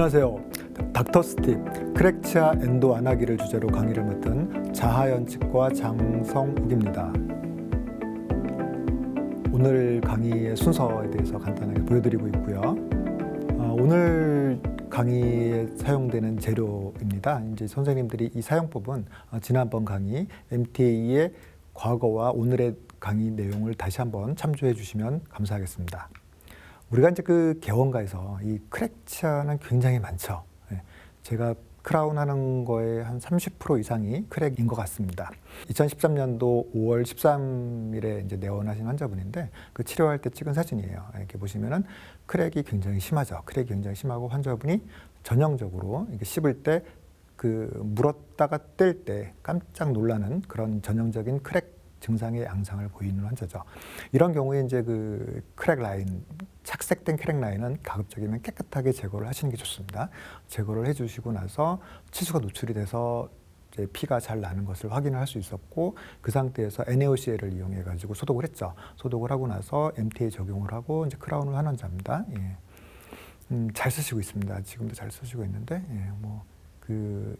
안녕하세요. 닥터 스팁 크랙치아 엔도 안하기를 주제로 강의를 맡은 자하연치과 장성욱입니다. 오늘 강의의 순서에 대해서 간단하게 보여드리고 있고요. 오늘 강의에 사용되는 재료입니다. 이제 선생님들이 이 사용법은 지난번 강의 MTA의 과거와 오늘의 강의 내용을 다시 한번 참조해 주시면 감사하겠습니다. 우리가 이제 그 개원가에서 이 크랙치아는 굉장히 많죠. 제가 크라운 하는 거에 한 30% 이상이 크랙인 것 같습니다. 2013년도 5월 13일에 이제 내원하신 환자분인데 그 치료할 때 찍은 사진이에요. 이렇게 보시면은 크랙이 굉장히 심하죠. 크랙이 굉장히 심하고 환자분이 전형적으로 이렇게 씹을 때 그 물었다가 뗄 때 깜짝 놀라는 그런 전형적인 크랙 증상의 양상을 보이는 환자죠. 이런 경우에 이제 그 크랙 라인, 착색된 크랙 라인은 가급적이면 깨끗하게 제거를 하시는 게 좋습니다. 제거를 해주시고 나서 치수가 노출이 돼서 이제 피가 잘 나는 것을 확인을 할 수 있었고 그 상태에서 NaOCl을 이용해 가지고 소독을 했죠. 소독을 하고 나서 MTA 적용을 하고 이제 크라운을 한 환자입니다. 잘 쓰시고 있습니다. 지금도 잘 쓰시고 있는데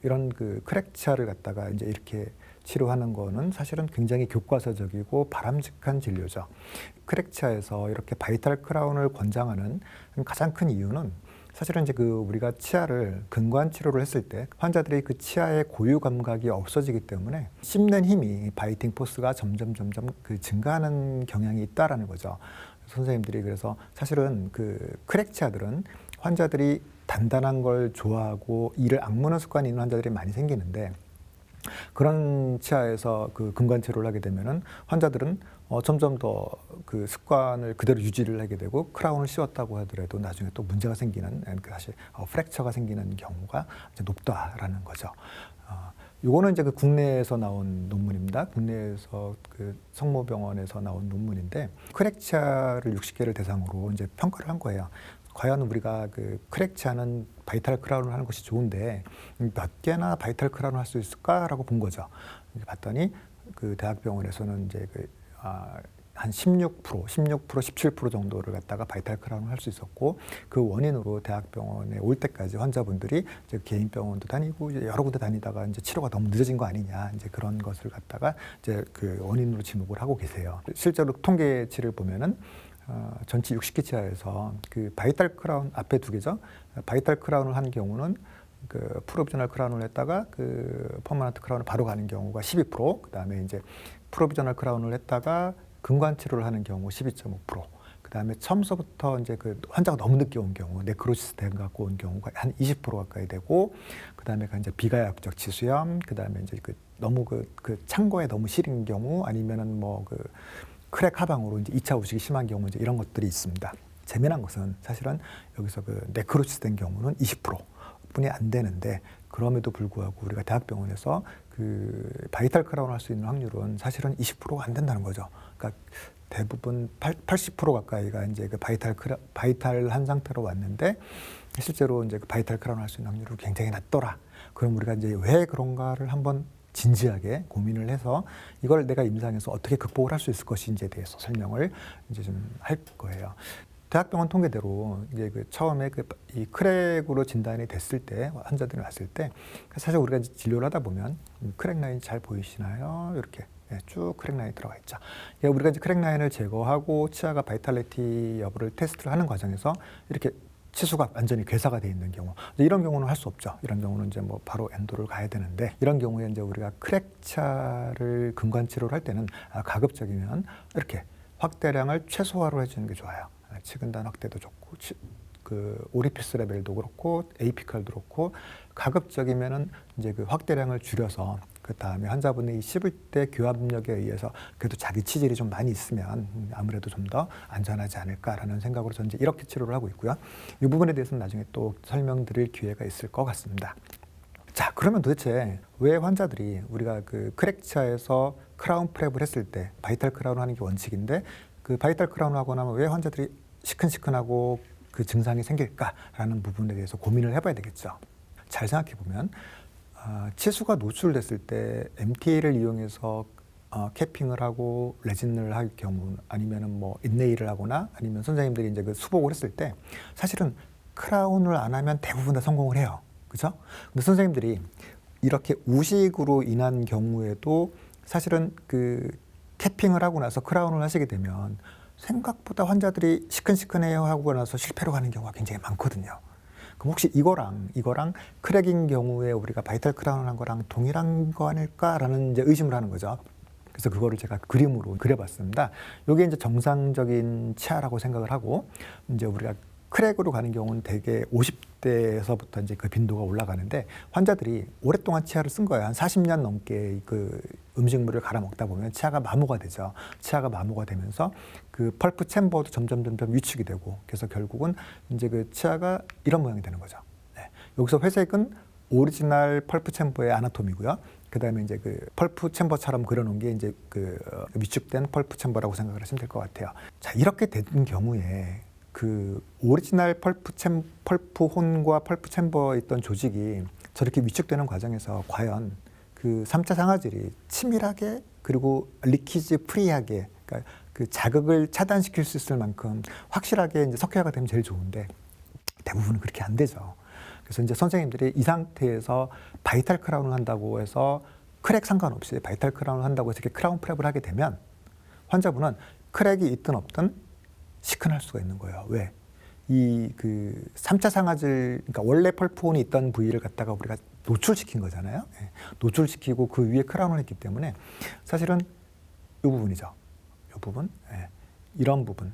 이런 그 크랙치아를 갖다가 이제 이렇게 치료하는 거는 사실은 굉장히 교과서적이고 바람직한 진료죠. 크랙치아에서 이렇게 바이탈 크라운을 권장하는 가장 큰 이유는 사실은 이제 그 우리가 치아를 근관 치료를 했을 때 환자들이 그 치아의 고유 감각이 없어지기 때문에 씹는 힘이 바이팅 포스가 점점 그 증가하는 경향이 있다라는 거죠. 선생님들이 그래서 사실은 그 크랙치아들은 환자들이 단단한 걸 좋아하고 이를 악무는 습관이 있는 환자들이 많이 생기는데 그런 치아에서 그 근관 치료를 하게 되면은 환자들은 점점 더 그 습관을 그대로 유지를 하게 되고 크라운을 씌웠다고 하더라도 나중에 또 문제가 생기는 사실 프랙처가 생기는 경우가 이제 높다라는 거죠. 요거는 이제 그 국내에서 나온 논문입니다. 국내에서 그 성모병원에서 나온 논문인데 크랙치아를 60개를 대상으로 이제 평가를 한 거예요. 과연 우리가 그 크랙치아는 바이탈 크라운을 하는 것이 좋은데 몇 개나 바이탈 크라운을 할 수 있을까라고 본 거죠. 봤더니 그 대학병원에서는 이제 한 16%, 17% 정도를 갖다가 바이탈 크라운을 할 수 있었고 그 원인으로 대학병원에 올 때까지 환자분들이 이제 개인 병원도 다니고 이제 여러 군데 다니다가 이제 치료가 너무 늦어진 거 아니냐 이제 그런 것을 갖다가 이제 그 원인으로 지목을 하고 계세요. 실제로 통계치를 보면은 전체 60개 치아에서 그 바이탈 크라운 앞에 두 개죠. 바이탈 크라운을 한 경우는 그 프로비저널 크라운을 했다가 그 퍼머넌트 크라운을 바로 가는 경우가 12%, 그다음에 이제 프로비저널 크라운을 했다가 근관 치료를 하는 경우 12.5%, 그다음에 처음서부터 이제 그 환자가 너무 늦게 온 경우, 네크로시스 돼 갖고 온 경우가 한 20% 가까이 되고, 그다음에 이제 비가역적 치수염, 그다음에 이제 그 너무 그 창고에 너무 시린 경우, 아니면은 뭐 그 크랙 하방으로 이제 2차 우식이 심한 경우 이제 이런 것들이 있습니다. 재미난 것은 사실은 여기서 그 네크로시스 된 경우는 20%뿐이 안 되는데 그럼에도 불구하고 우리가 대학병원에서 그 바이탈 크라운 할 수 있는 확률은 사실은 20%가 안 된다는 거죠. 그러니까 대부분 80% 가까이가 이제 그 바이탈한 상태로 왔는데 실제로 이제 그 바이탈 크라운 할 수 있는 확률은 굉장히 낮더라. 그럼 우리가 이제 왜 그런가를 한번 진지하게 고민을 해서 이걸 내가 임상에서 어떻게 극복을 할 수 있을 것인지에 대해서 설명을 이제 좀 할 거예요. 대학병원 통계대로 이제 그 처음에 이 크랙으로 진단이 됐을 때 환자들이 왔을 때 사실 우리가 이제 진료를 하다 보면 크랙 라인 잘 보이시나요? 이렇게 쭉 크랙 라인이 들어가 있죠. 우리가 이제 크랙 라인을 제거하고 치아가 바이탈리티 여부를 테스트를 하는 과정에서 이렇게 치수가 완전히 괴사가 돼 있는 경우, 이런 경우는 할 수 없죠. 이런 경우는 이제 뭐 바로 엔도를 가야 되는데 이런 경우에 이제 우리가 크랙치아를 근관 치료를 할 때는 가급적이면 이렇게 확대량을 최소화로 해주는 게 좋아요. 치근단 확대도 좋고 그 오리피스 레벨도 그렇고 에이피칼도 그렇고 가급적이면은 이제 그 확대량을 줄여서 그 다음에 환자분이 씹을 때 교합력에 의해서 그래도 자기 치질이 좀 많이 있으면 아무래도 좀 더 안전하지 않을까라는 생각으로 저는 이제 이렇게 치료를 하고 있고요. 이 부분에 대해서는 나중에 또 설명드릴 기회가 있을 것 같습니다. 자, 그러면 도대체 왜 환자들이 우리가 그 크랙치아에서 크라운 프랩을 했을 때 바이탈 크라운을 하는 게 원칙인데 그 바이탈 크라운을 하고 나면 왜 환자들이 시큰시큰하고 그 증상이 생길까라는 부분에 대해서 고민을 해봐야 되겠죠. 잘 생각해 보면 치수가 노출됐을 때 MTA를 이용해서 캐핑을 하고 레진을 할 경우 아니면은 뭐 인네일을 하거나 아니면 선생님들이 이제 그 수복을 했을 때 사실은 크라운을 안 하면 대부분 다 성공을 해요. 그죠? 근데 선생님들이 이렇게 우식으로 인한 경우에도 사실은 그 캐핑을 하고 나서 크라운을 하시게 되면 생각보다 환자들이 시큰시큰해요 하고 나서 실패로 가는 경우가 굉장히 많거든요. 그럼 혹시 이거랑 크랙인 경우에 우리가 바이탈 크라운을 한 거랑 동일한 거 아닐까라는 이제 의심을 하는 거죠. 그래서 그거를 제가 그림으로 그려봤습니다. 이게 이제 정상적인 치아라고 생각을 하고, 이제 우리가 크랙으로 가는 경우는 대개 50대에서부터 이제 그 빈도가 올라가는데, 환자들이 오랫동안 치아를 쓴 거예요. 한 40년 넘게 그 음식물을 갈아 먹다 보면 치아가 마모가 되죠. 치아가 마모가 되면서 그 펄프 챔버도 점점 위축이 되고, 그래서 결국은 이제 그 치아가 이런 모양이 되는 거죠. 네. 여기서 회색은 오리지널 펄프 챔버의 아나토미고요. 그 다음에 이제 그 펄프 챔버처럼 그려놓은 게 이제 그 위축된 펄프 챔버라고 생각을 하시면 될 것 같아요. 자, 이렇게 된 경우에 그 오리지널 펄프 혼과 펄프 챔버에 있던 조직이 저렇게 위축되는 과정에서 과연 그 3차 상아질이 치밀하게 그리고 리키지 프리하게, 그러니까 그 자극을 차단시킬 수 있을 만큼 확실하게 이제 석회화가 되면 제일 좋은데, 대부분은 그렇게 안 되죠. 그래서 이제 선생님들이 이 상태에서 바이탈 크라운을 한다고 해서 크랙 상관없이 바이탈 크라운을 한다고 해서 이렇게 크라운 프랩을 하게 되면 환자분은 크랙이 있든 없든 시큰할 수가 있는 거예요. 왜? 이 그 3차 상아질, 그러니까 원래 펄프혼이 있던 부위를 갖다가 우리가 노출시킨 거잖아요. 예. 노출시키고 그 위에 크라운을 했기 때문에 사실은 이 부분이죠. 이 부분, 예. 이런 부분,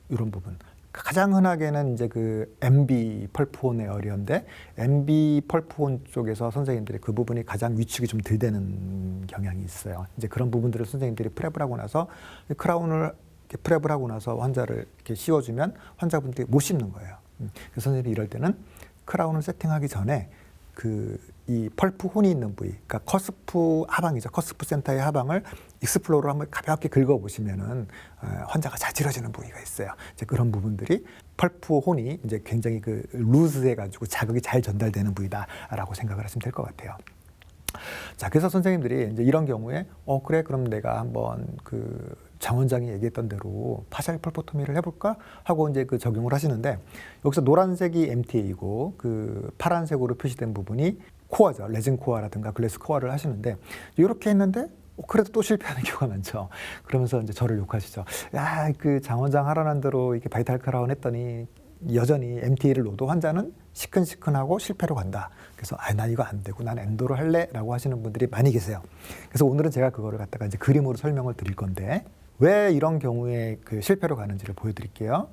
이런 부분. 가장 흔하게는 이제 그 MB 펄프혼 에어리어인데, MB 펄프혼 쪽에서 선생님들이 그 부분이 가장 위축이 좀 덜 되는 경향이 있어요. 이제 그런 부분들을 선생님들이 프랩을 하고 나서 크라운을 이렇게 프랩을 하고 나서 환자를 이렇게 씌워주면 환자분들이 못 씹는 거예요. 그래서 선생님이 이럴 때는 크라운을 세팅하기 전에 그 이 펄프 혼이 있는 부위, 그러니까 커스프 하방이죠. 커스프 센터의 하방을 익스플로러로 한번 가볍게 긁어보시면은 환자가 자지러지는 부위가 있어요. 이제 그런 부분들이 펄프 혼이 이제 굉장히 그 루즈해가지고 자극이 잘 전달되는 부위다라고 생각을 하시면 될 것 같아요. 자, 그래서 선생님들이 이제 이런 경우에 그래, 그럼 내가 한번 그 장 원장이 얘기했던 대로 파샬 펄포토미를 해볼까 하고 이제 그 적용을 하시는데, 여기서 노란색이 MTA이고 그 파란색으로 표시된 부분이 코어죠. 레진 코어라든가 글래스 코어를 하시는데, 이렇게 했는데 그래도 또 실패하는 경우가 많죠. 그러면서 이제 저를 욕하시죠. 야, 그 장 원장 하라는 대로 이렇게 바이탈 크라운 했더니 여전히 MTA를 넣어도 환자는 시큰시큰하고 실패로 간다. 그래서 난 이거 안 되고 난 엔도를 할래 라고 하시는 분들이 많이 계세요. 그래서 오늘은 제가 그거를 갖다가 이제 그림으로 설명을 드릴 건데, 왜 이런 경우에 그 실패로 가는지를 보여드릴게요.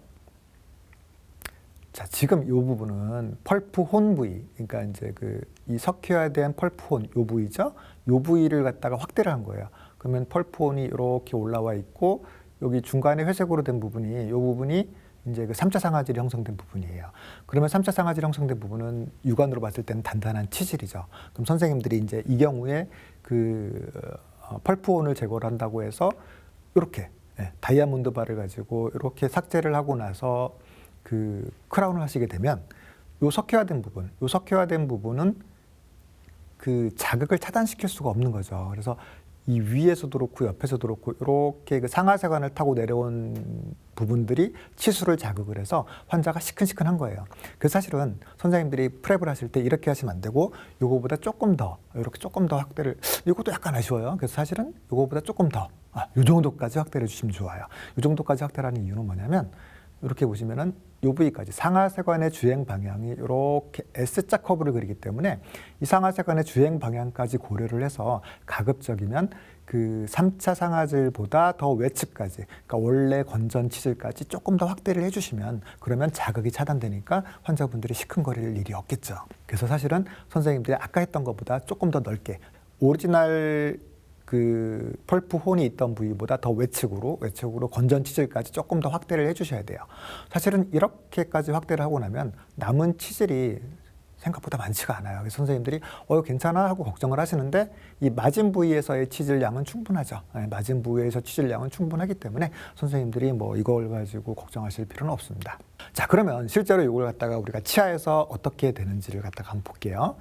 자, 지금 이 부분은 펄프 혼 부위, 그러니까 이제 그 이 석회화된 펄프 혼, 이 부위죠. 이 부위를 갖다가 확대를 한 거예요. 그러면 펄프 혼이 이렇게 올라와 있고, 여기 중간에 회색으로 된 부분이, 이 부분이 이제 그 3차 상아질이 형성된 부분이에요. 그러면 3차 상아질이 형성된 부분은 육안으로 봤을 때는 단단한 치질이죠. 그럼 선생님들이 이제 이 경우에 그 펄프혼을 제거를 한다고 해서 이렇게 다이아몬드 바를 가지고 이렇게 삭제를 하고 나서 그 크라운을 하시게 되면 요 석회화된 부분, 요 석회화된 부분은 그 자극을 차단시킬 수가 없는 거죠. 그래서 이 위에서도 그렇고 옆에서도 그렇고 이렇게 그 상하세관을 타고 내려온 부분들이 치수를 자극을 해서 환자가 시큰시큰한 거예요. 그래서 사실은 선생님들이 프랩을 하실 때 이렇게 하시면 안 되고 요거보다 조금 더 이렇게 조금 더 확대를, 이것도 약간 아쉬워요. 그래서 사실은 요거보다 조금 더 요 정도까지 확대를 해주시면 좋아요. 요 정도까지 확대라는 이유는 뭐냐면, 이렇게 보시면은 요 부위까지 상하세관의 주행 방향이 이렇게 S자 커브를 그리기 때문에 이 상하세관의 주행 방향까지 고려를 해서 가급적이면 그 3차 상하질보다 더 외측까지, 그러니까 원래 건전 치질까지 조금 더 확대를 해주시면, 그러면 자극이 차단되니까 환자분들이 시큰거릴 일이 없겠죠. 그래서 사실은 선생님들이 아까 했던 것보다 조금 더 넓게 오리지널 그 펄프 혼이 있던 부위보다 더 외측으로 건전 치질까지 조금 더 확대를 해주셔야 돼요. 사실은 이렇게까지 확대를 하고 나면 남은 치질이 생각보다 많지가 않아요. 그래서 선생님들이 괜찮아 하고 걱정을 하시는데, 이 맞은 부위에서의 치질량은 충분하죠. 맞은 부위에서 치질량은 충분하기 때문에 선생님들이 뭐 이걸 가지고 걱정하실 필요는 없습니다. 자, 그러면 실제로 이걸 갖다가 우리가 치아에서 어떻게 되는지를 갖다가 한번 볼게요.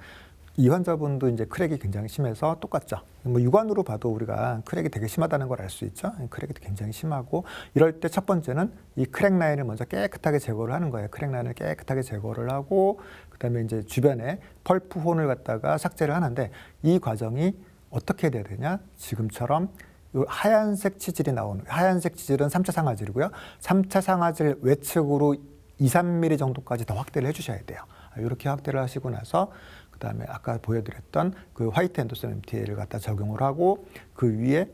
이 환자분도 이제 크랙이 굉장히 심해서 똑같죠. 뭐 육안으로 봐도 우리가 크랙이 되게 심하다는 걸 알 수 있죠. 크랙이 굉장히 심하고 이럴 때 첫 번째는 이 크랙 라인을 먼저 깨끗하게 제거를 하는 거예요. 크랙 라인을 깨끗하게 제거를 하고 그다음에 이제 주변에 펄프 혼을 갖다가 삭제를 하는데 이 과정이 어떻게 돼야 되냐? 지금처럼 요 하얀색 치질이 나오는 하얀색 치질은 3차 상아질이고요. 3차 상아질 외측으로 2, 3mm 정도까지 더 확대를 해주셔야 돼요. 이렇게 확대를 하시고 나서 그다음에 아까 보여드렸던 그 화이트 엔도셈 MTA를 갖다 적용을 하고 그 위에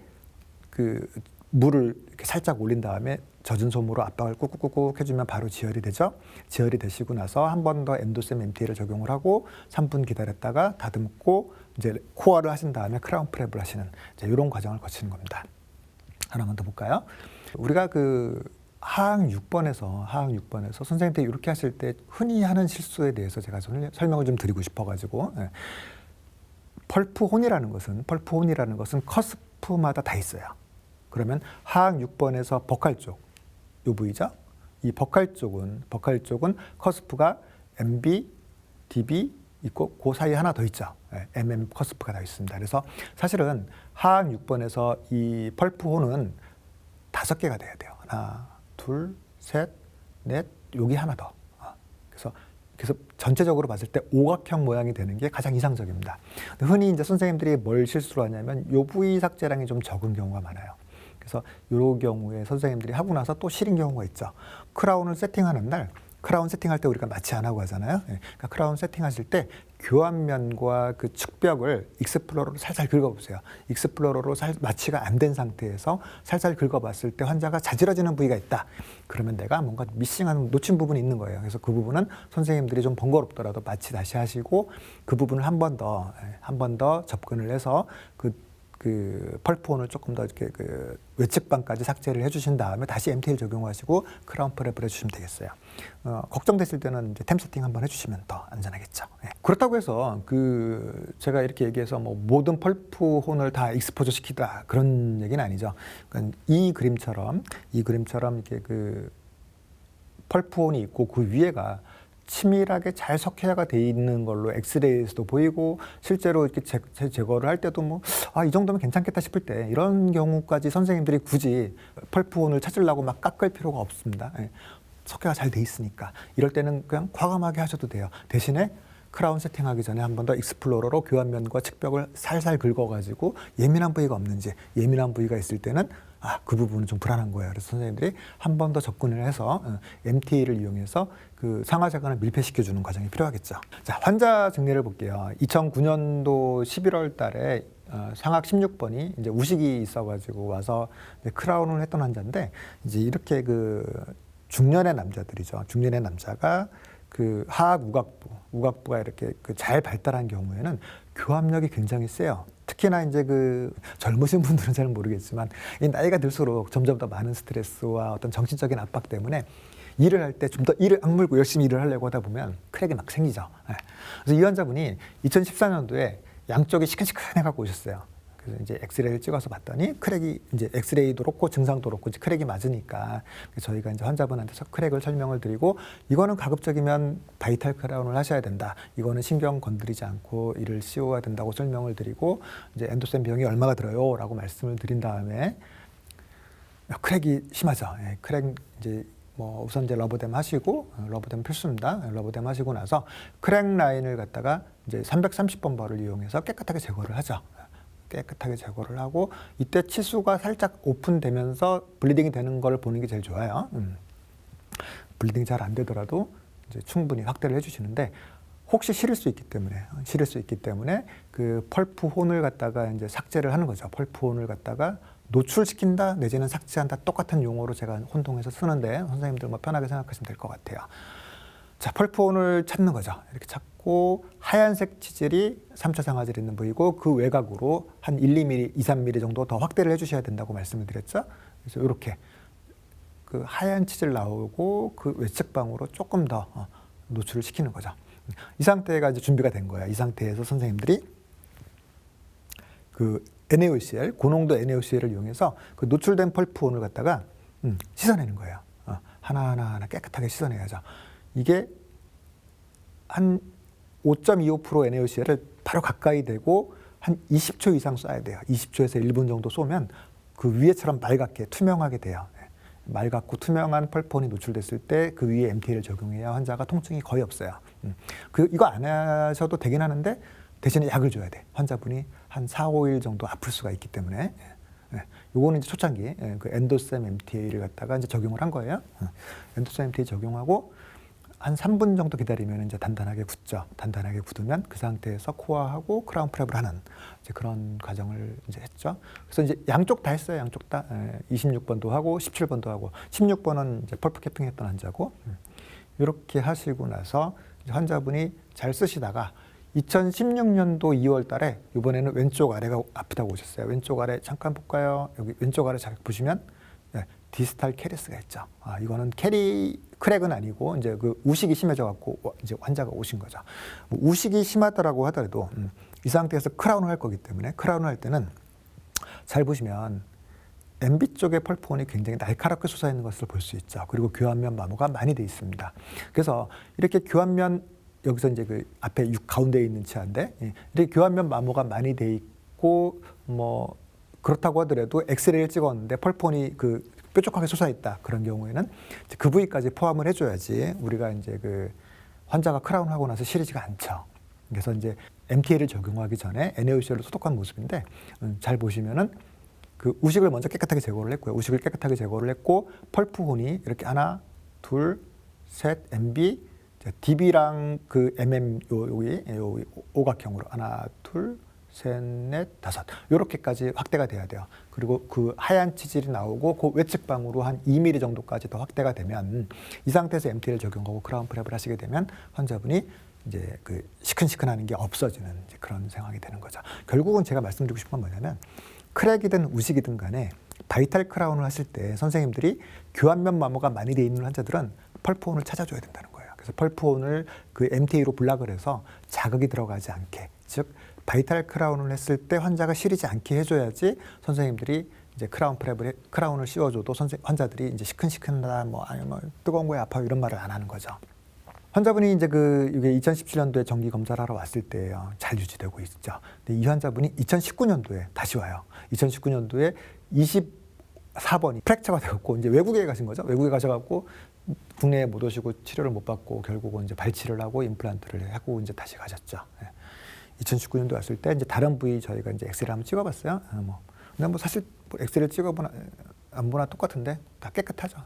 그 물을 이렇게 살짝 올린 다음에 젖은 솜으로 압박을 꾹꾹꾹꾹 해주면 바로 지혈이 되죠. 지혈이 되시고 나서 한 번 더 엔도셈 MTA를 적용을 하고 3분 기다렸다가 다듬고 이제 코어를 하신 다음에 크라운 프랩을 하시는 이제 이런 과정을 거치는 겁니다. 하나만 더 볼까요? 우리가 그 하악 6번에서 선생님들이 이렇게 하실 때 흔히 하는 실수에 대해서 제가 좀 설명을 좀 드리고 싶어가지고 펄프 혼이라는 것은 커스프마다 다 있어요. 그러면 하악 6번에서 버칼 쪽, 요 부위죠. 이 버칼 쪽은 커스프가 MB, DB 있고 그 사이에 하나 더 있죠. MM 커스프가 다 있습니다. 그래서 사실은 하악 6번에서 이 펄프 혼은 5개가 돼야 돼요. 하나, 둘, 셋, 넷, 여기 하나 더. 그래서 전체적으로 봤을 때 오각형 모양이 되는 게 가장 이상적입니다. 흔히 이제 선생님들이 뭘 실수를 하냐면 요 부위 삭제량이 좀 적은 경우가 많아요. 그래서 이런 경우에 선생님들이 하고 나서 또 싫은 경우가 있죠. 크라운을 세팅하는 날, 크라운 세팅할 때 우리가 마취 안 하고 하잖아요. 그러니까 크라운 세팅하실 때 교환면과 그 측벽을 익스플로러로 살살 긁어보세요. 익스플로러로 마취가 안 된 상태에서 살살 긁어봤을 때 환자가 자지러지는 부위가 있다. 그러면 내가 뭔가 미싱한 놓친 부분이 있는 거예요. 그래서 그 부분은 선생님들이 좀 번거롭더라도 마취 다시 하시고 그 부분을 한 번 더 접근을 해서 그 펄프혼을 조금 더 이렇게 그 외측방까지 삭제를 해주신 다음에 다시 MTL 적용하시고 크라운 프랩을 해주시면 되겠어요. 걱정되실 때는 이제 템 세팅 한번 해주시면 더 안전하겠죠. 그렇다고 해서 그 제가 이렇게 얘기해서 뭐 모든 펄프혼을 다 익스포저 시키다 그런 얘기는 아니죠. 그러니까 이 그림처럼 이렇게 그 펄프혼이 있고 그 위에가 치밀하게 잘 석회화가 돼 있는 걸로 엑스레이에서도 보이고 실제로 이렇게 제거를 할 때도 뭐 이 정도면 괜찮겠다 싶을 때 이런 경우까지 선생님들이 굳이 펄프혼을 찾으려고 막 깎을 필요가 없습니다. 석회가 잘 돼 있으니까 이럴 때는 그냥 과감하게 하셔도 돼요. 대신에 크라운 세팅하기 전에 한 번 더 익스플로러로 교환면과 측벽을 살살 긁어가지고 예민한 부위가 없는지 예민한 부위가 있을 때는 그 부분은 좀 불안한 거예요. 그래서 선생님들이 한 번 더 접근을 해서 MTA를 이용해서 그 상하자관을 밀폐시켜주는 과정이 필요하겠죠. 자, 환자 정리를 볼게요. 2009년도 11월 달에 상악 16번이 이제 우식이 있어가지고 와서 이제 크라운을 했던 환자인데 이제 이렇게 그 중년의 남자들이죠. 중년의 남자가 그 하악 우각부가 이렇게 그 잘 발달한 경우에는 교합력이 굉장히 세요. 특히나 이제 그 젊으신 분들은 잘 모르겠지만 이 나이가 들수록 점점 더 많은 스트레스와 어떤 정신적인 압박 때문에 일을 할 때 좀 더 이를 악물고 열심히 일을 하려고 하다 보면 크랙이 막 생기죠. 그래서 이 환자분이 2014년도에 양쪽이 시큰시큰해 갖고 오셨어요. 그래서 이제 엑스레이를 찍어서 봤더니 크랙이 이제 엑스레이도 그렇고 증상도 그렇고 이제 크랙이 맞으니까 저희가 이제 환자분한테서 크랙을 설명을 드리고 이거는 가급적이면 바이탈 크라운을 하셔야 된다. 이거는 신경 건드리지 않고 이를 씌워야 된다고 설명을 드리고 이제 엔도셈 비용이 얼마가 들어요라고 말씀을 드린 다음에 크랙이 심하죠. 크랙 이제 뭐 우선 이제 러버댐 하시고 러버댐 필수입니다. 러버댐 하시고 나서 크랙 라인을 갖다가 이제 330번 벌을 이용해서 깨끗하게 제거를 하죠. 깨끗하게 제거를 하고 이때 치수가 살짝 오픈되면서 블리딩이 되는 걸 보는 게 제일 좋아요. 블리딩 잘 안 되더라도 이제 충분히 확대를 해주시는데 혹시 실을 수 있기 때문에 그 펄프 혼을 갖다가 이제 삭제를 하는 거죠. 펄프 혼을 갖다가 노출시킨다 내지는 삭제한다 똑같은 용어로 제가 혼동해서 쓰는데 선생님들 뭐 편하게 생각하시면 될 것 같아요. 자, 펄프혼을 찾는 거죠. 이렇게 찾고 하얀색 치질이 3차 상아질이 있는 부위고 그 외곽으로 한 1, 2mm, 2, 3mm 정도 더 확대를 해주셔야 된다고 말씀을 드렸죠. 그래서 이렇게 그 하얀 치질 나오고 그 외측방으로 조금 더 노출을 시키는 거죠. 이 상태가 이제 준비가 된 거예요. 이 상태에서 선생님들이 그 NaOCl, 고농도 NaOCl을 이용해서 그 노출된 펄프혼을 갖다가 씻어내는 거예요. 하나하나 깨끗하게 씻어내야죠. 이게 한 5.25% NaOCl을 바로 가까이 대고 한 20초 이상 쏴야 돼요. 20초에서 1분 정도 쏘면 그 위에처럼 맑게 투명하게 돼요. 맑고 투명한 펄폰이 노출됐을 때 그 위에 MTA를 적용해야 환자가 통증이 거의 없어요. 이거 안 하셔도 되긴 하는데 대신에 약을 줘야 돼. 환자분이 한 4, 5일 정도 아플 수가 있기 때문에. 요거는 이제 초창기 그 엔도셈 MTA를 갖다가 이제 적용을 한 거예요. 엔도셈 MTA 적용하고 한 3분 정도 기다리면 이제 단단하게 굳죠. 단단하게 굳으면 그 상태에서 코어하고 크라운 프랩을 하는 이제 그런 과정을 이제 했죠. 그래서 이제 양쪽 다 했어요. 양쪽 다 26번도 하고 17번도 하고 16번은 이제 펄프 캐핑했던 환자고 이렇게 하시고 나서 이제 환자분이 잘 쓰시다가 2016년도 2월 달에 이번에는 왼쪽 아래가 아프다고 오셨어요. 왼쪽 아래 잠깐 볼까요? 여기 왼쪽 아래 잘 보시면 디스탈 캐리스가 있죠. 이거는 크랙은 아니고 이제 그 우식이 심해져 갖고 이제 환자가 오신 거죠. 뭐 우식이 심하더라고 하더라도 이 상태에서 크라운을 할 거기 때문에 크라운을 할 때는 잘 보시면 MB 쪽의 펄폰이 굉장히 날카롭게 솟아 있는 것을 볼 수 있죠. 그리고 교환면 마모가 많이 돼 있습니다. 그래서 이렇게 교환면 여기서 이제 그 앞에 가운데에 있는 치아인데 이렇게 교환면 마모가 많이 돼 있고 뭐 그렇다고 하더라도 엑스레이를 찍었는데 펄폰이 그 뾰족하게 솟아있다 그런 경우에는 그 부위까지 포함을 해줘야지 우리가 이제 그 환자가 크라운하고 나서 시리지가 않죠. 그래서 이제 MTA를 적용하기 전에 NaOCl로 소독한 모습인데 잘 보시면은 그 우식을 먼저 깨끗하게 제거를 했고요. 우식을 깨끗하게 제거를 했고 펄프혼이 이렇게 하나, 둘, 셋, MB, DB랑 그 MM 여기 오각형으로 하나, 둘, 셋, 넷, 다섯 이렇게까지 확대가 돼야 돼요. 그리고 그 하얀 치질이 나오고 그 외측방으로 한 2mm 정도까지 더 확대가 되면 이 상태에서 MT를 적용하고 크라운 프랩을 하시게 되면 환자분이 이제 그 시큰시큰하는 게 없어지는 이제 그런 상황이 되는 거죠. 결국은 제가 말씀드리고 싶은 건 뭐냐면 크랙이든 우식이든 간에 바이탈 크라운을 하실 때 선생님들이 교환면 마모가 많이 돼 있는 환자들은 펄프혼을 찾아줘야 된다는 거예요. 그래서 펄프혼을 그 MTA로 블락을 해서 자극이 들어가지 않게 즉 바이탈 크라운을 했을 때 환자가 시리지 않게 해줘야지 선생님들이 이제 크라운을 씌워줘도 환자들이 이제 시큰시큰하다 뭐 아니면 뭐 뜨거운 거에 아파 이런 말을 안 하는 거죠. 환자분이 이제 이게 2017년도에 정기 검사를 하러 왔을 때예요. 잘 유지되고 있죠. 근데 이 환자분이 2019년도에 다시 와요. 2019년도에 24번이 프랙처가 되었고 이제 외국에 가신 거죠. 외국에 가셔갖고 국내에 못 오시고 치료를 못 받고 결국은 이제 발치를 하고 임플란트를 하고 이제 다시 가셨죠. 2019년도 왔을 때 이제 다른 부위 저희가 이제 엑스레이 한번 찍어봤어요. 근데 뭐 사실 엑스레이 찍어보나 안 보나 똑같은데 다 깨끗하죠.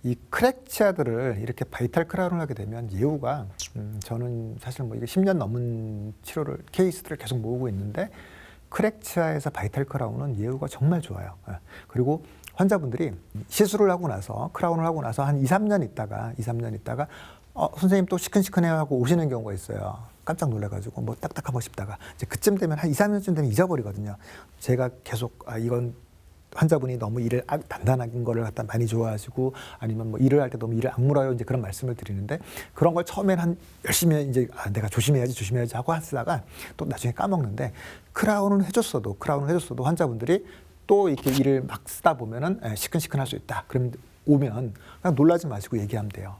이 크랙 치아들을 이렇게 바이탈 크라운을 하게 되면 예후가 저는 사실 뭐 이게 10년 넘은 치료를 케이스들을 계속 모으고 있는데 크랙 치아에서 바이탈 크라운은 예후가 정말 좋아요. 그리고 환자분들이 시술을 하고 나서 크라운을 하고 나서 한 2, 3년 있다가 선생님 또 시큰시큰해요 하고 오시는 경우가 있어요. 깜짝 놀라가지고 뭐 딱딱하고 싶다가 이제 그쯤 되면 한 2, 3년쯤 되면 잊어버리거든요. 제가 계속 이건 환자분이 너무 일을 단단한 거를 갖다 많이 좋아하시고 아니면 뭐 일을 할 때 너무 일을 악물어요 이제 그런 말씀을 드리는데 그런 걸 처음엔 한 열심히 이제 내가 조심해야지 하고 하다가 또 나중에 까먹는데 크라운을 해줬어도 환자분들이 또 이렇게 일을 막 쓰다 보면은 시큰시큰할 수 있다. 그럼 오면 그냥 놀라지 마시고 얘기하면 돼요.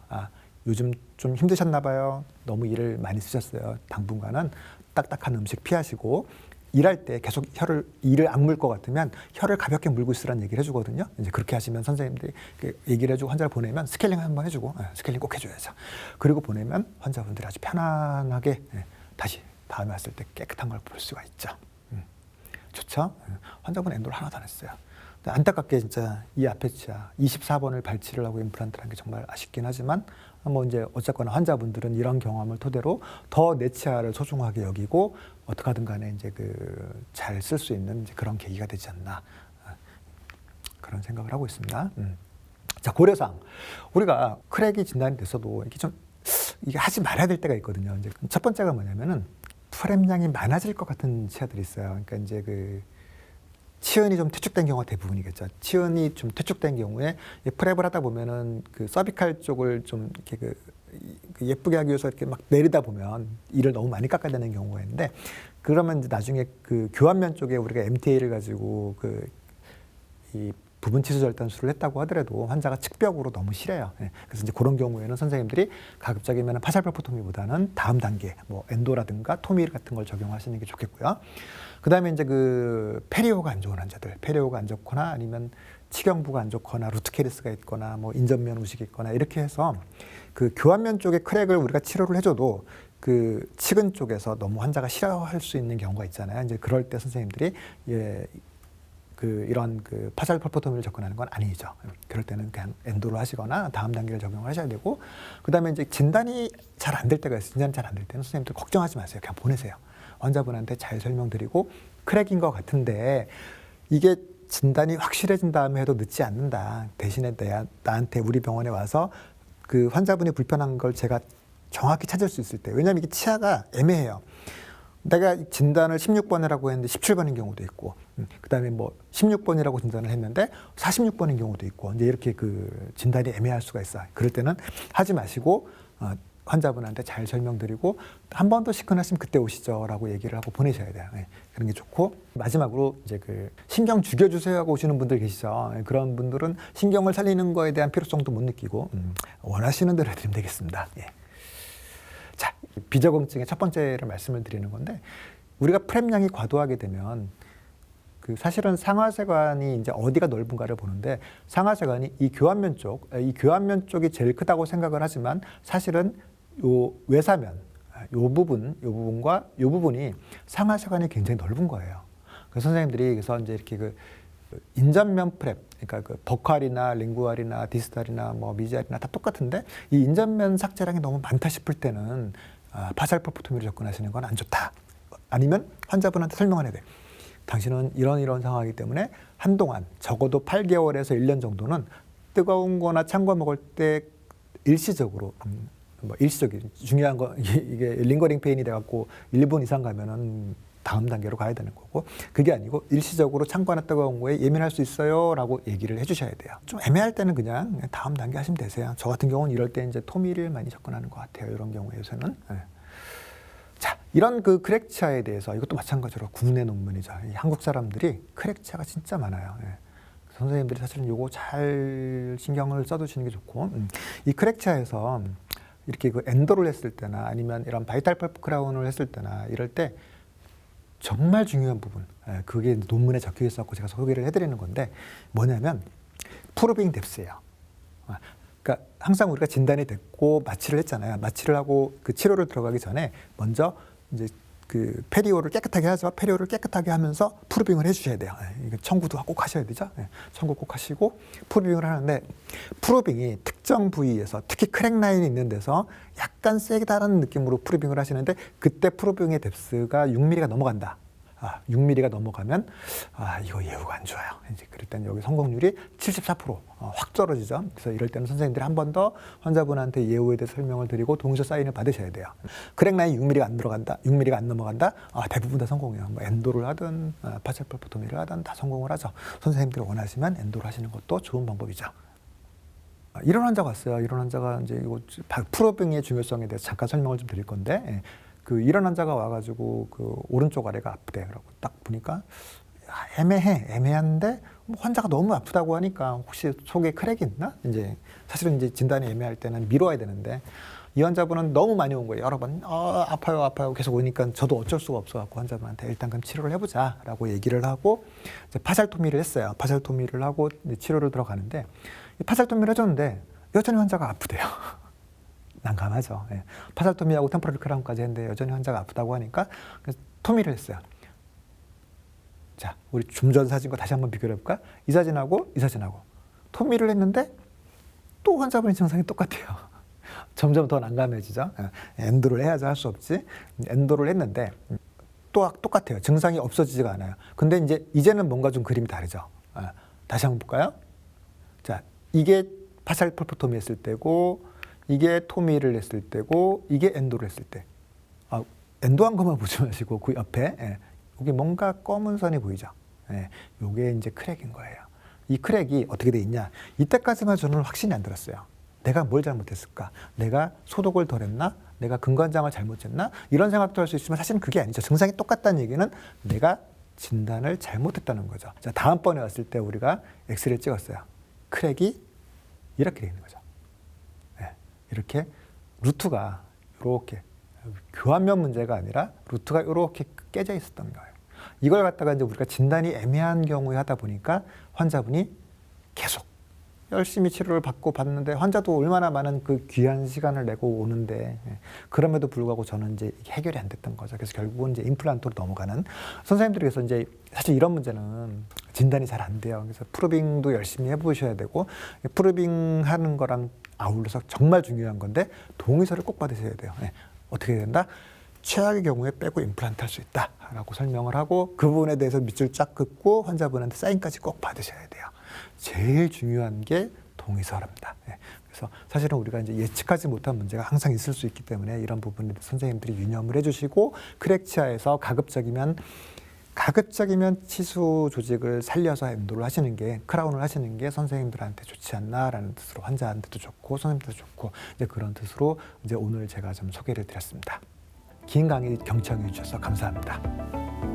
요즘 좀 힘드셨나 봐요. 너무 일을 많이 쓰셨어요. 당분간은 딱딱한 음식 피하시고 일할 때 계속 일을 안 물 것 같으면 혀를 가볍게 물고 있으라는 얘기를 해주거든요. 이제 그렇게 하시면 선생님들이 얘기를 해주고 환자를 보내면 스케일링 한번 해주고 스케일링 꼭 해줘야죠. 그리고 보내면 환자분들이 아주 편안하게 다시 다음에 왔을 때 깨끗한 걸 볼 수가 있죠. 좋죠? 환자분 엔도를 하나도 안 했어요. 안타깝게 진짜 이 앞에 치아 24번을 발치를 하고 임플란트를 한 게 정말 아쉽긴 하지만 뭐 이제 어쨌거나 환자분들은 이런 경험을 토대로 더 내 치아를 소중하게 여기고 어떻게 하든 간에 이제 잘 쓸 수 있는 이제 그런 계기가 되지 않나 그런 생각을 하고 있습니다. 자, 고려사항. 우리가 크랙이 진단이 됐어도 이게 하지 말아야 될 때가 있거든요. 이제 첫 번째가 뭐냐면은 프렘량이 많아질 것 같은 치아들이 있어요. 그러니까 이제 치은이 좀 퇴축된 경우가 대부분이겠죠. 치은이 좀 퇴축된 경우에 프랩을 하다 보면은 그 서비칼 쪽을 좀 이렇게 예쁘게 하기 위해서 이렇게 막 내리다 보면 이를 너무 많이 깎아야 되는 경우가 있는데 그러면 이제 나중에 그 교환면 쪽에 우리가 MTA를 가지고 이 부분 치수 절단술을 했다고 하더라도 환자가 측벽으로 너무 실해요. 예. 그래서 이제 그런 경우에는 선생님들이 가급적이면 파샬펄포토미보다는 다음 단계, 뭐 엔도라든가 토미 같은 걸 적용하시는 게 좋겠고요. 그다음에 이제 그 페리오가 안 좋은 환자들, 페리오가 안 좋거나 아니면 치경부가 안 좋거나 루트캐리스가 있거나 뭐 인전면 우식이 있거나 이렇게 해서 그 교환면 쪽에 크랙을 우리가 치료를 해줘도 그 치근 쪽에서 너무 환자가 싫어할 수 있는 경우가 있잖아요. 이제 그럴 때 선생님들이 이런 파샬펄포토미를 접근하는 건 아니죠. 그럴 때는 그냥 엔도를 하시거나 다음 단계를 적용을 하셔야 되고, 그다음에 이제 진단이 잘 안 될 때가 있어요. 진단이 잘 안 될 때는 선생님들 걱정하지 마세요. 그냥 보내세요. 환자분한테 잘 설명드리고 크랙인 것 같은데 이게 진단이 확실해진 다음에 해도 늦지 않는다. 대신에 나한테 우리 병원에 와서 그 환자분이 불편한 걸 제가 정확히 찾을 수 있을 때, 왜냐하면 이게 치아가 애매해요. 내가 진단을 16번이라고 했는데 17번인 경우도 있고, 그다음에 뭐 16번이라고 진단을 했는데 46번인 경우도 있고, 이제 이렇게 그 진단이 애매할 수가 있어요. 그럴 때는 하지 마시고 환자분한테 잘 설명드리고 한 번 더 시큰하시면 그때 오시죠라고 얘기를 하고 보내셔야 돼요. 네, 그런 게 좋고, 마지막으로 이제 그 신경 죽여주세요 하고 오시는 분들 계시죠. 네, 그런 분들은 신경을 살리는 거에 대한 필요성도 못 느끼고 원하시는 대로 해드리면 되겠습니다. 예. 자, 비저공증의 첫 번째를 말씀을 드리는 건데, 우리가 프렘량이 과도하게 되면 그 사실은 상하세관이 이제 어디가 넓은가를 보는데, 상하세관이 이 교환면 쪽이 제일 크다고 생각을 하지만 사실은 요 외사면, 요 부분과 요 부분이 상하세관이 굉장히 넓은 거예요. 그래서 선생님들이 그래서 이제 이렇게 그 인전면 프랩, 그러니까 그 버칼이나 링구알이나 디스탈이나 뭐 미지알이나 다 똑같은데 이 인전면 삭제량이 너무 많다 싶을 때는 파샬펄포토미로 접근하시는 건 안 좋다. 아니면 환자분한테 설명을 해야 돼. 당신은 이런 상황이기 때문에 한동안 적어도 8개월에서 1년 정도는 뜨거운 거나 찬 거 먹을 때 일시적으로 일시적인 중요한 거 이게 링거링 페인이 돼갖고 1분 이상 가면은 다음 단계로 가야 되는 거고, 그게 아니고 일시적으로 찬 거나 뜨거운 거에 예민할 수 있어요 라고 얘기를 해주셔야 돼요. 좀 애매할 때는 그냥 다음 단계 하시면 되세요. 저 같은 경우는 이럴 때 이제 토미를 많이 접근하는 것 같아요. 이런 경우에서는. 네. 자, 이런 그 크랙치아에 대해서 이것도 마찬가지로 국내 논문이죠. 이 한국 사람들이 크랙치아가 진짜 많아요. 예. 선생님들이 사실은 요거 잘 신경을 써두시는 게 좋고, 이 크랙치아에서 이렇게 그 엔도를 했을 때나 아니면 이런 바이탈 펄프 크라운을 했을 때나 이럴 때 정말 중요한 부분, 그게 논문에 적혀 있었고 제가 소개를 해드리는 건데 뭐냐면 프로빙 뎁스예요. 그러니까 항상 우리가 진단이 됐고 마취를 했잖아요. 마취를 하고 그 치료를 들어가기 전에 먼저 이제 그 페리오를 깨끗하게 하죠. 페리오를 깨끗하게 하면서 프로빙을 해주셔야 돼요. 이거 청구도 꼭 하셔야 되죠. 청구 꼭 하시고 프로빙을 하는데, 프로빙이 특정 부위에서 특히 크랙 라인이 있는 데서 약간 세다는 느낌으로 프로빙을 하시는데, 그때 프로빙의 뎁스가 6mm가 넘어간다. 6mm가 넘어가면 이거 예후가 안 좋아요. 이제 그럴 때는 여기 성공률이 74% 확 떨어지죠. 그래서 이럴 때는 선생님들이 한 번 더 환자분한테 예후에 대해서 설명을 드리고 동의서 사인을 받으셔야 돼요. 크랙 라인 6mm가 안 들어간다, 6mm가 안 넘어간다. 대부분 다 성공해요. 뭐 엔도를 하든 파샬펄포토미를 하든 다 성공을 하죠. 선생님들이 원하시면 엔도를 하시는 것도 좋은 방법이죠. 이런 환자가 왔어요. 이런 환자가 이제 이거 프로빙의 중요성에 대해서 잠깐 설명을 좀 드릴 건데. 이런 환자가 와가지고 그 오른쪽 아래가 아프대. 그러고 딱 보니까 애매한데 뭐 환자가 너무 아프다고 하니까 혹시 속에 크랙이 있나? 이제 사실은 이제 진단이 애매할 때는 미뤄야 되는데, 이 환자분은 너무 많이 온 거예요. 여러 번 아파요 계속 오니까 저도 어쩔 수가 없어갖고 환자분한테 일단 그럼 치료를 해보자라고 얘기를 하고 이제 파샬토미를 했어요. 파샬토미를 하고 이제 치료를 들어가는데, 이 파샬토미를 해줬는데 여전히 환자가 아프대요. 난감하죠. 예. 파샬토미하고 템포럴 크라운까지 했는데 여전히 환자가 아프다고 하니까 토미를 했어요. 자, 우리 좀 전 사진과 다시 한번 비교해 볼까? 이 사진하고 토미를 했는데 또 환자분의 증상이 똑같아요. 점점 더 난감해지죠. 엔도를 해야지 할 수 없지. 엔도를 했는데 또 똑같아요. 증상이 없어지지가 않아요. 근데 이제는 뭔가 좀 그림이 다르죠. 다시 한번 볼까요? 자, 이게 파샬펄포토미 했을 때고, 이게 토미를 했을 때고, 이게 엔도를 했을 때. 엔도한 것만 보지 마시고 그 옆에 여기 뭔가 검은 선이 보이죠. 이게 이제 크랙인 거예요. 이 크랙이 어떻게 돼 있냐? 이때까지만 저는 확신이 안 들었어요. 내가 뭘 잘못했을까? 내가 소독을 덜 했나? 내가 근관장을 잘못 쟀나? 이런 생각도 할 수 있지만 사실은 그게 아니죠. 증상이 똑같다는 얘기는 내가 진단을 잘못했다는 거죠. 자, 다음번에 왔을 때 우리가 엑스레이를 찍었어요. 크랙이 이렇게 되어 있는 거죠. 네, 이렇게 루트가 이렇게 교환면 문제가 아니라 루트가 이렇게 깨져 있었던 거예요. 이걸 갖다가 이제 우리가 진단이 애매한 경우에 하다 보니까 환자분이 계속 열심히 치료를 받고 봤는데 환자도 얼마나 많은 그 귀한 시간을 내고 오는데 그럼에도 불구하고 저는 이제 해결이 안 됐던 거죠. 그래서 결국은 이제 임플란트로 넘어가는 선생님들께서 이제 사실 이런 문제는 진단이 잘 안 돼요. 그래서 프로빙도 열심히 해보셔야 되고 프로빙 하는 거랑 아울러서 정말 중요한 건데 동의서를 꼭 받으셔야 돼요. 어떻게 해야 된다? 최악의 경우에 빼고 임플란트 할 수 있다라고 설명을 하고 그 부분에 대해서 밑줄 쫙 긋고 환자분한테 사인까지 꼭 받으셔야 돼요. 제일 중요한 게 동의서랍니다. 그래서 사실은 우리가 이제 예측하지 못한 문제가 항상 있을 수 있기 때문에 이런 부분에 선생님들이 유념을 해주시고 크랙치아에서 가급적이면 치수 조직을 살려서 엔도를 하시는 게 크라운을 하시는 게 선생님들한테 좋지 않나라는 뜻으로 환자한테도 좋고 선생님들도 좋고 이제 그런 뜻으로 이제 오늘 제가 좀 소개를 드렸습니다. 긴 강의 경청해 주셔서 감사합니다.